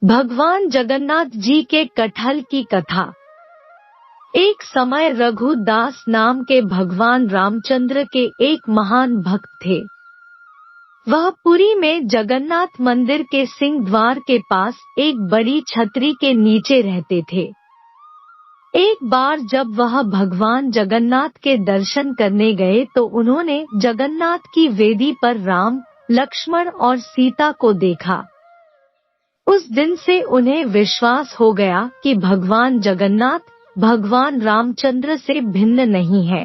भगवान जगन्नाथ जी के कटहल की कथा। एक समय रघुदास नाम के भगवान रामचंद्र के एक महान भक्त थे। वह पुरी में जगन्नाथ मंदिर के सिंह द्वार के पास एक बड़ी छतरी के नीचे रहते थे। एक बार जब वह भगवान जगन्नाथ के दर्शन करने गए तो उन्होंने जगन्नाथ की वेदी पर राम, लक्ष्मण और सीता को देखा। उस दिन से उन्हें विश्वास हो गया कि भगवान जगन्नाथ भगवान रामचंद्र से भिन्न नहीं है।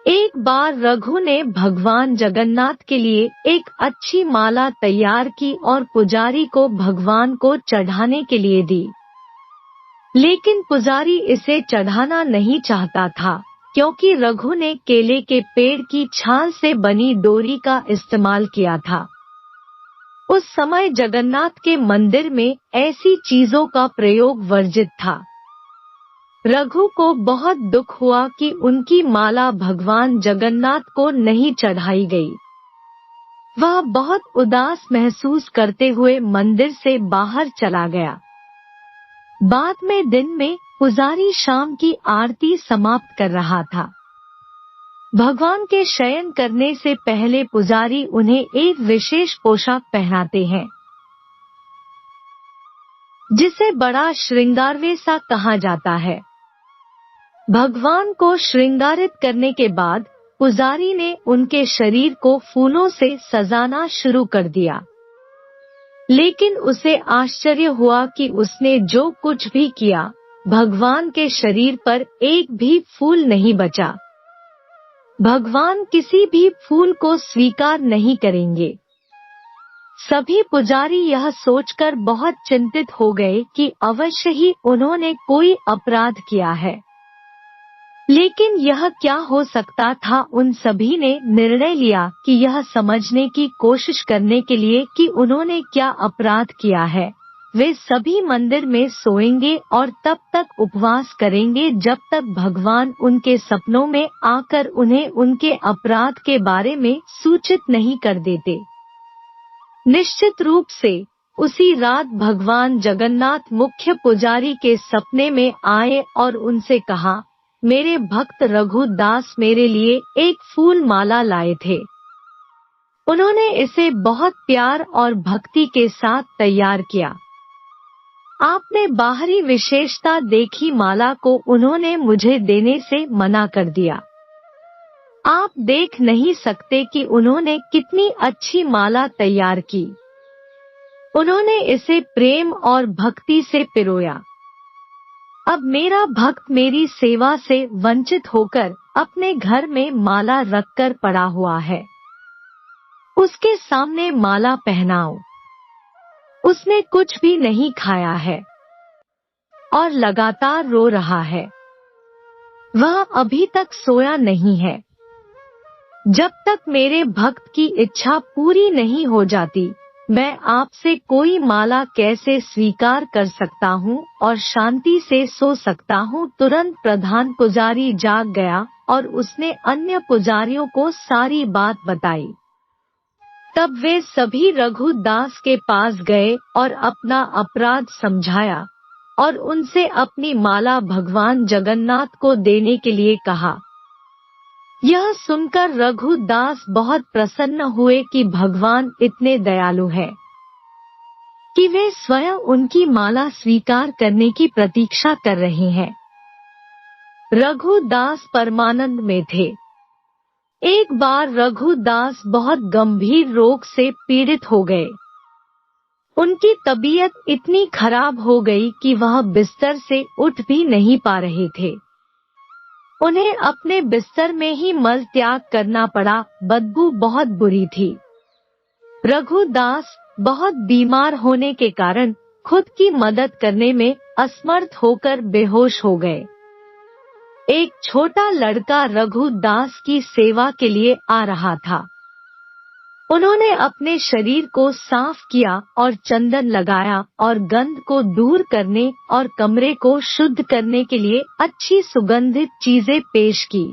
एक बार रघु ने भगवान जगन्नाथ के लिए एक अच्छी माला तैयार की और पुजारी को भगवान को चढ़ाने के लिए दी। लेकिन पुजारी इसे चढ़ाना नहीं चाहता था, क्योंकि रघु ने केले के पेड़ की छाल से बनी डोरी का इस्तेमाल किया था। उस समय जगन्नाथ के मंदिर में ऐसी चीजों का प्रयोग वर्जित था। रघु को बहुत दुख हुआ कि उनकी माला भगवान जगन्नाथ को नहीं चढ़ाई गई। वह बहुत उदास महसूस करते हुए मंदिर से बाहर चला गया। बाद में दिन में पुजारी शाम की आरती समाप्त कर रहा था। भगवान के शयन करने से पहले पुजारी उन्हें एक विशेष पोशाक पहनाते हैं, जिसे बड़ा श्रृंगारवे सा कहा जाता है। भगवान को श्रृंगारित करने के बाद पुजारी ने उनके शरीर को फूलों से सजाना शुरू कर दिया। लेकिन उसे आश्चर्य हुआ कि उसने जो कुछ भी किया, भगवान के शरीर पर एक भी फूल नहीं बचा। भगवान किसी भी फूल को स्वीकार नहीं करेंगे। सभी पुजारी यह सोचकर बहुत चिंतित हो गए कि अवश्य ही उन्होंने कोई अपराध किया है। लेकिन यह क्या हो सकता था? उन सभी ने निर्णय लिया कि यह समझने की कोशिश करने के लिए कि उन्होंने क्या अपराध किया है, वे सभी मंदिर में सोएंगे और तब तक उपवास करेंगे जब तक भगवान उनके सपनों में आकर उन्हें उनके अपराध के बारे में सूचित नहीं कर देते। निश्चित रूप से उसी रात भगवान जगन्नाथ मुख्य पुजारी के सपने में आए और उनसे कहा, मेरे भक्त रघुदास मेरे लिए एक फूल माला लाए थे। उन्होंने इसे बहुत प्यार और भक्ति के साथ तैयार किया। आपने बाहरी विशेषता देखी, माला को उन्होंने मुझे देने से मना कर दिया। आप देख नहीं सकते कि उन्होंने कितनी अच्छी माला तैयार की। उन्होंने इसे प्रेम और भक्ति से पिरोया। अब मेरा भक्त मेरी सेवा से वंचित होकर अपने घर में माला रखकर पड़ा हुआ है। उसके सामने माला पहनाओ। उसने कुछ भी नहीं खाया है और लगातार रो रहा है। वह अभी तक सोया नहीं है। जब तक मेरे भक्त की इच्छा पूरी नहीं हो जाती, मैं आपसे कोई माला कैसे स्वीकार कर सकता हूँ और शांति से सो सकता हूँ? तुरंत प्रधान पुजारी जाग गया और उसने अन्य पुजारियों को सारी बात बताई। तब वे सभी रघुदास के पास गए और अपना अपराध समझाया और उनसे अपनी माला भगवान जगन्नाथ को देने के लिए कहा। यह सुनकर रघुदास बहुत प्रसन्न हुए कि भगवान इतने दयालु हैं कि वे स्वयं उनकी माला स्वीकार करने की प्रतीक्षा कर रहे हैं। रघुदास परमानंद में थे। एक बार रघुदास बहुत गंभीर रोग से पीड़ित हो गए। उनकी तबीयत इतनी खराब हो गई कि वह बिस्तर से उठ भी नहीं पा रहे थे। उन्हें अपने बिस्तर में ही मल त्याग करना पड़ा। बदबू बहुत बुरी थी। रघुदास बहुत बीमार होने के कारण खुद की मदद करने में असमर्थ होकर बेहोश हो गए। एक छोटा लड़का रघुदास की सेवा के लिए आ रहा था। उन्होंने अपने शरीर को साफ किया और चंदन लगाया और गंध को दूर करने और कमरे को शुद्ध करने के लिए अच्छी सुगंधित चीजें पेश की।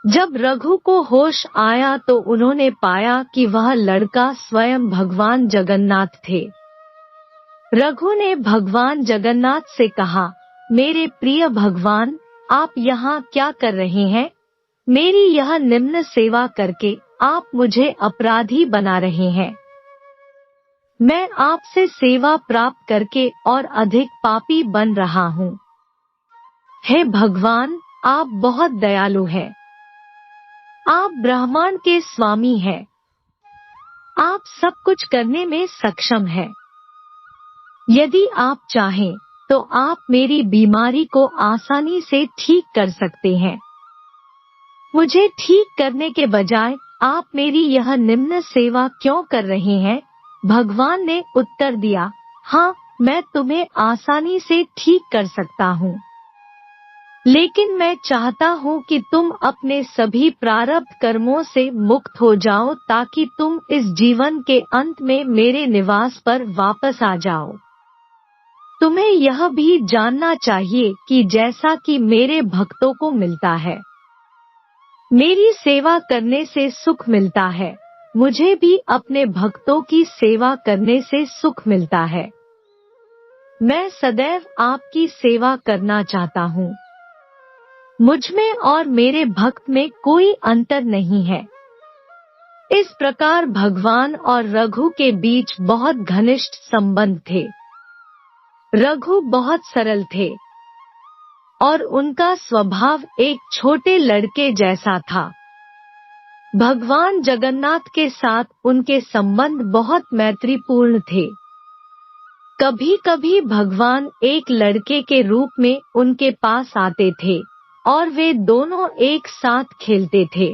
जब रघु को होश आया तो उन्होंने पाया कि वह लड़का स्वयं भगवान जगन्नाथ थे। रघु ने भगवान जगन्नाथ से कहा, मेरे प्रिय भगवान, आप यहाँ क्या कर रहे हैं? मेरी यह निम्न सेवा करके आप मुझे अपराधी बना रहे हैं। मैं आपसे सेवा प्राप्त करके और अधिक पापी बन रहा हूँ। हे भगवान, आप बहुत दयालु हैं। आप ब्रह्मांड के स्वामी हैं। आप सब कुछ करने में सक्षम हैं। यदि आप चाहें तो आप मेरी बीमारी को आसानी से ठीक कर सकते हैं। मुझे ठीक करने के बजाय आप मेरी यह निम्न सेवा क्यों कर रहे हैं? भगवान ने उत्तर दिया, हाँ, मैं तुम्हें आसानी से ठीक कर सकता हूँ, लेकिन मैं चाहता हूँ कि तुम अपने सभी प्रारब्ध कर्मों से मुक्त हो जाओ ताकि तुम इस जीवन के अंत में मेरे निवास पर वापस आ जाओ। तुम्हें यह भी जानना चाहिए कि जैसा कि मेरे भक्तों को मिलता है, मेरी सेवा करने से सुख मिलता है, मुझे भी अपने भक्तों की सेवा करने से सुख मिलता है। मैं सदैव आपकी सेवा करना चाहता हूँ। मुझमें और मेरे भक्त में कोई अंतर नहीं है। इस प्रकार भगवान और रघु के बीच बहुत घनिष्ठ संबंध थे। रघु बहुत सरल थे और उनका स्वभाव एक छोटे लड़के जैसा था। भगवान जगन्नाथ के साथ उनके संबंध बहुत मैत्रीपूर्ण थे। कभी कभी भगवान एक लड़के के रूप में उनके पास आते थे और वे दोनों एक साथ खेलते थे।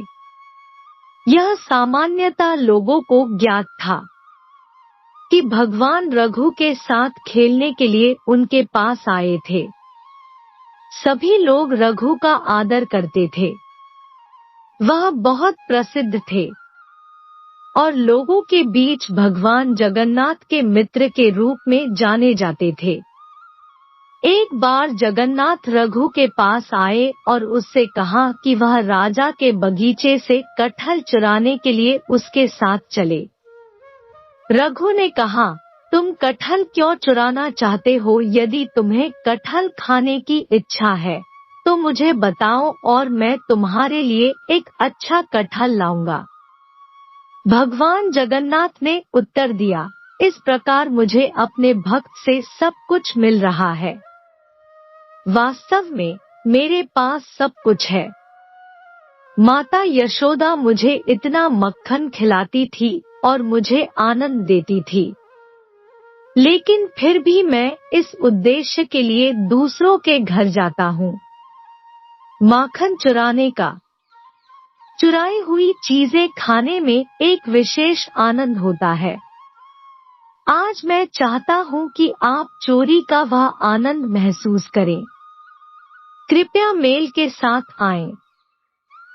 यह सामान्यतः लोगों को ज्ञात था कि भगवान रघु के साथ खेलने के लिए उनके पास आए थे। सभी लोग रघु का आदर करते थे। वह बहुत प्रसिद्ध थे और लोगों के बीच भगवान जगन्नाथ के मित्र के रूप में जाने जाते थे। एक बार जगन्नाथ रघु के पास आए और उससे कहा कि वह राजा के बगीचे से कटहल चुराने के लिए उसके साथ चले। रघु ने कहा, तुम कटहल क्यों चुराना चाहते हो? यदि तुम्हें कटहल खाने की इच्छा है तो मुझे बताओ और मैं तुम्हारे लिए एक अच्छा कटहल लाऊंगा। भगवान जगन्नाथ ने उत्तर दिया, इस प्रकार मुझे अपने भक्त से सब कुछ मिल रहा है। वास्तव में मेरे पास सब कुछ है। माता यशोदा मुझे इतना मक्खन खिलाती थी और मुझे आनंद देती थी, लेकिन फिर भी मैं इस उद्देश्य के लिए दूसरों के घर जाता हूँ। माखन चुराने का। चुराई हुई चीजें खाने में एक विशेष आनंद होता है। आज मैं चाहता हूँ कि आप चोरी का वह आनंद महसूस करें। कृपया मेल के साथ आएं।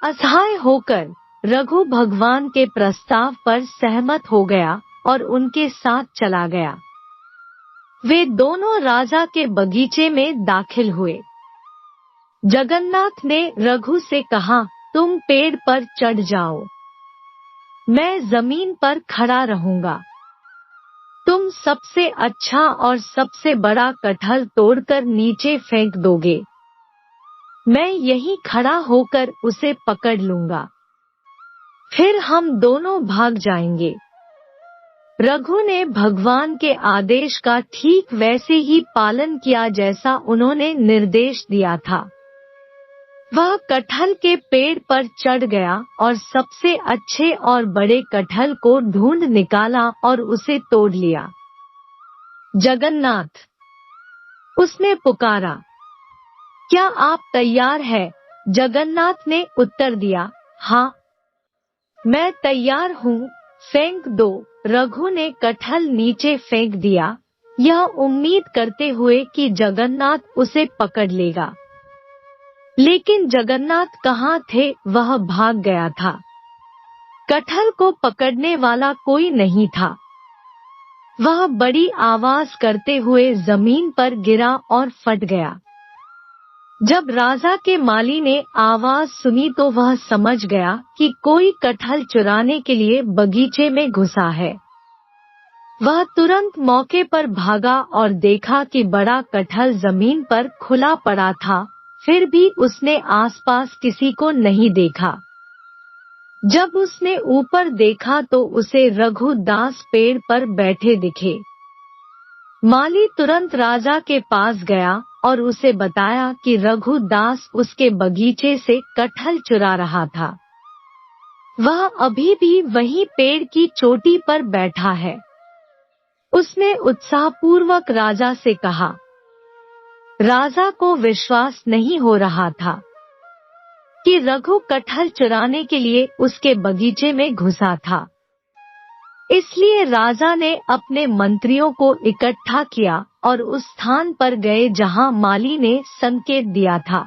असहाय होकर रघु भगवान के प्रस्ताव पर सहमत हो गया और उनके साथ चला गया। वे दोनों राजा के बगीचे में दाखिल हुए। जगन्नाथ ने रघु से कहा, तुम पेड़ पर चढ़ जाओ, मैं जमीन पर खड़ा रहूंगा। तुम सबसे अच्छा और सबसे बड़ा कटहल तोड़कर नीचे फेंक दोगे। मैं यहीं खड़ा होकर उसे पकड़ लूंगा। फिर हम दोनों भाग जाएंगे। रघु ने भगवान के आदेश का ठीक वैसे ही पालन किया जैसा उन्होंने निर्देश दिया था। वह कटहल के पेड़ पर चढ़ गया और सबसे अच्छे और बड़े कटहल को ढूंढ निकाला और उसे तोड़ लिया। जगन्नाथ, उसने पुकारा, क्या आप तैयार हैं? जगन्नाथ ने उत्तर दिया, हाँ, मैं तैयार हूँ, फेंक दो। रघु ने कटहल नीचे फेंक दिया, यह उम्मीद करते हुए कि जगन्नाथ उसे पकड़ लेगा। लेकिन जगन्नाथ कहाँ थे? वह भाग गया था। कटहल को पकड़ने वाला कोई नहीं था। वह बड़ी आवाज करते हुए जमीन पर गिरा और फट गया। जब राजा के माली ने आवाज सुनी तो वह समझ गया कि कोई कटहल चुराने के लिए बगीचे में घुसा है। वह तुरंत मौके पर भागा और देखा कि बड़ा कटहल जमीन पर खुला पड़ा था, फिर भी उसने आसपास किसी को नहीं देखा। जब उसने ऊपर देखा तो उसे रघुदास पेड़ पर बैठे दिखे। माली तुरंत राजा के पास गया और उसे बताया कि रघुदास उसके बगीचे से कटहल चुरा रहा था। वह अभी भी वहीं पेड़ की चोटी पर बैठा है। उसने उत्साहपूर्वक राजा से कहा। राजा को विश्वास नहीं हो रहा था कि रघु कटहल चुराने के लिए उसके बगीचे में घुसा था। इसलिए राजा ने अपने मंत्रियों को इकट्ठा किया और उस स्थान पर गए जहां माली ने संकेत दिया था।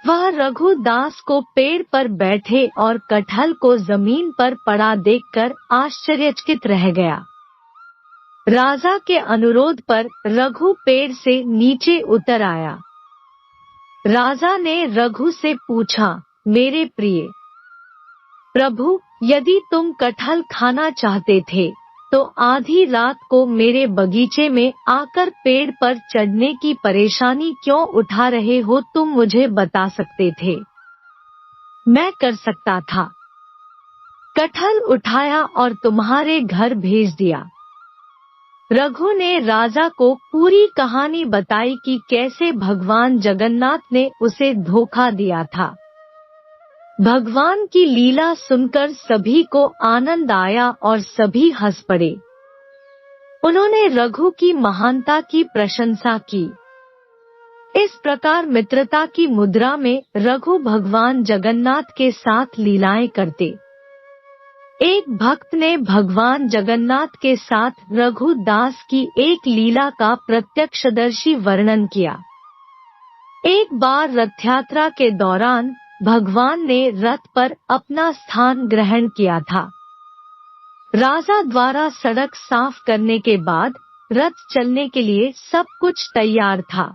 वह रघुदास को पेड़ पर बैठे और कटहल को जमीन पर पड़ा देखकर आश्चर्यचकित रह गया। राजा के अनुरोध पर रघु पेड़ से नीचे उतर आया। राजा ने रघु से पूछा, मेरे प्रिय प्रभु, यदि तुम कटहल खाना चाहते थे तो आधी रात को मेरे बगीचे में आकर पेड़ पर चढ़ने की परेशानी क्यों उठा रहे हो? तुम मुझे बता सकते थे, मैं कर सकता था। कटहल उठाया और तुम्हारे घर भेज दिया। रघु ने राजा को पूरी कहानी बताई कि कैसे भगवान जगन्नाथ ने उसे धोखा दिया था। भगवान की लीला सुनकर सभी को आनंद आया और सभी हंस पड़े। उन्होंने रघु की महानता की प्रशंसा की। इस प्रकार मित्रता की मुद्रा में रघु भगवान जगन्नाथ के साथ लीलाएं करते। एक भक्त ने भगवान जगन्नाथ के साथ रघुदास की एक लीला का प्रत्यक्षदर्शी वर्णन किया। एक बार रथ यात्रा के दौरान भगवान ने रथ पर अपना स्थान ग्रहण किया था। राजा द्वारा सड़क साफ करने के बाद रथ चलने के लिए सब कुछ तैयार था।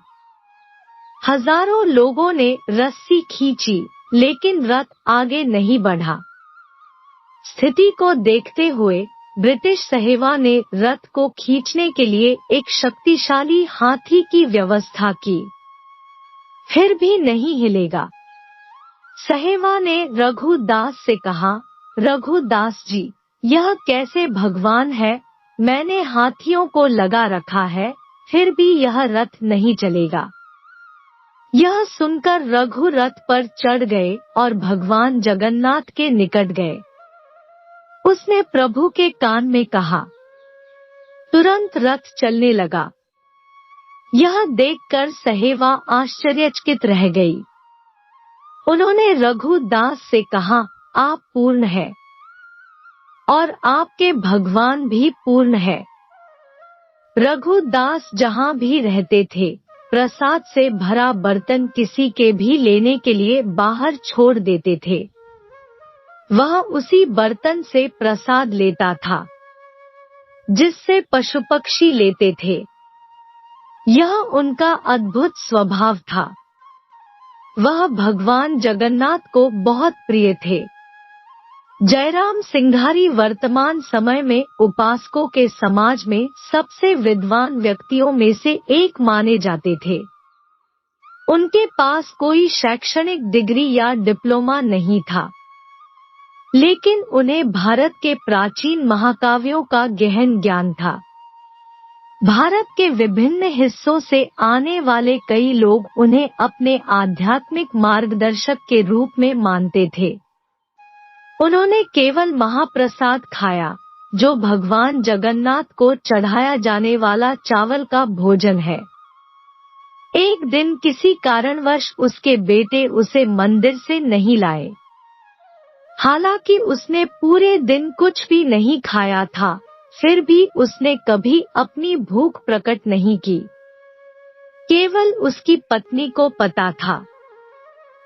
हजारों लोगों ने रस्सी खींची, लेकिन रथ आगे नहीं बढ़ा। स्थिति को देखते हुए ब्रिटिश सेवा ने रथ को खींचने के लिए एक शक्तिशाली हाथी की व्यवस्था की, फिर भी नहीं हिलेगा। सहेवा ने रघुदास से कहा, रघुदास जी, यह कैसे भगवान है? मैंने हाथियों को लगा रखा है, फिर भी यह रथ नहीं चलेगा। यह सुनकर रघु रथ पर चढ़ गए और भगवान जगन्नाथ के निकट गए। उसने प्रभु के कान में कहा। तुरंत रथ चलने लगा। यह देखकर सहेवा आश्चर्यचकित रह गई। उन्होंने रघुदास से कहा, आप पूर्ण हैं और आपके भगवान भी पूर्ण है। रघुदास जहां भी रहते थे, प्रसाद से भरा बर्तन किसी के भी लेने के लिए बाहर छोड़ देते थे। वह उसी बर्तन से प्रसाद लेता था जिससे पशु पक्षी लेते थे। यह उनका अद्भुत स्वभाव था। वह भगवान जगन्नाथ को बहुत प्रिय थे। जयराम सिंघारी वर्तमान समय में उपासकों के समाज में सबसे विद्वान व्यक्तियों में से एक माने जाते थे। उनके पास कोई शैक्षणिक डिग्री या डिप्लोमा नहीं था, लेकिन उन्हें भारत के प्राचीन महाकाव्यों का गहन ज्ञान था। भारत के विभिन्न हिस्सों से आने वाले कई लोग उन्हें अपने आध्यात्मिक मार्गदर्शक के रूप में मानते थे। उन्होंने केवल महाप्रसाद खाया, जो भगवान जगन्नाथ को चढ़ाया जाने वाला चावल का भोजन है। एक दिन किसी कारणवश उसके बेटे उसे मंदिर से नहीं लाए। हालांकि उसने पूरे दिन कुछ भी नहीं खाया था, फिर भी उसने कभी अपनी भूख प्रकट नहीं की। केवल उसकी पत्नी को पता था।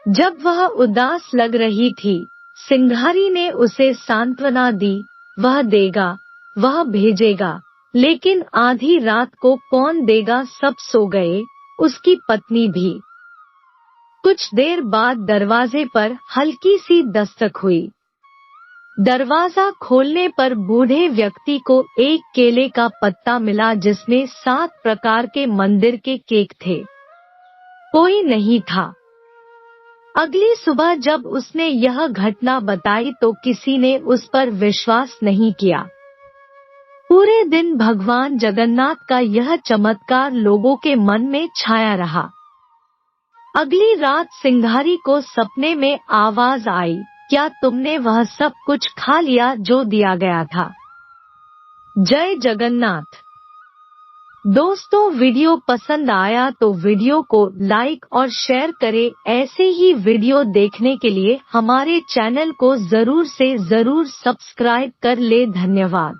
जब वह उदास लग रही थी, सिंघारी ने उसे सांत्वना दी, वह देगा, वह भेजेगा, लेकिन आधी रात को कौन देगा? सब सो गए, उसकी पत्नी भी। कुछ देर बाद दरवाजे पर हल्की सी दस्तक हुई। दरवाजा खोलने पर बूढ़े व्यक्ति को एक केले का पत्ता मिला जिसमें 7 प्रकार के मंदिर के केक थे। कोई नहीं था। अगली सुबह जब उसने यह घटना बताई तो किसी ने उस पर विश्वास नहीं किया। पूरे दिन भगवान जगन्नाथ का यह चमत्कार लोगों के मन में छाया रहा। अगली रात सिंघारी को सपने में आवाज आई, क्या तुमने वह सब कुछ खा लिया जो दिया गया था? जय जगन्नाथ। दोस्तों, वीडियो पसंद आया तो वीडियो को लाइक और शेयर करें। ऐसे ही वीडियो देखने के लिए हमारे चैनल को जरूर से जरूर सब्सक्राइब कर ले। धन्यवाद।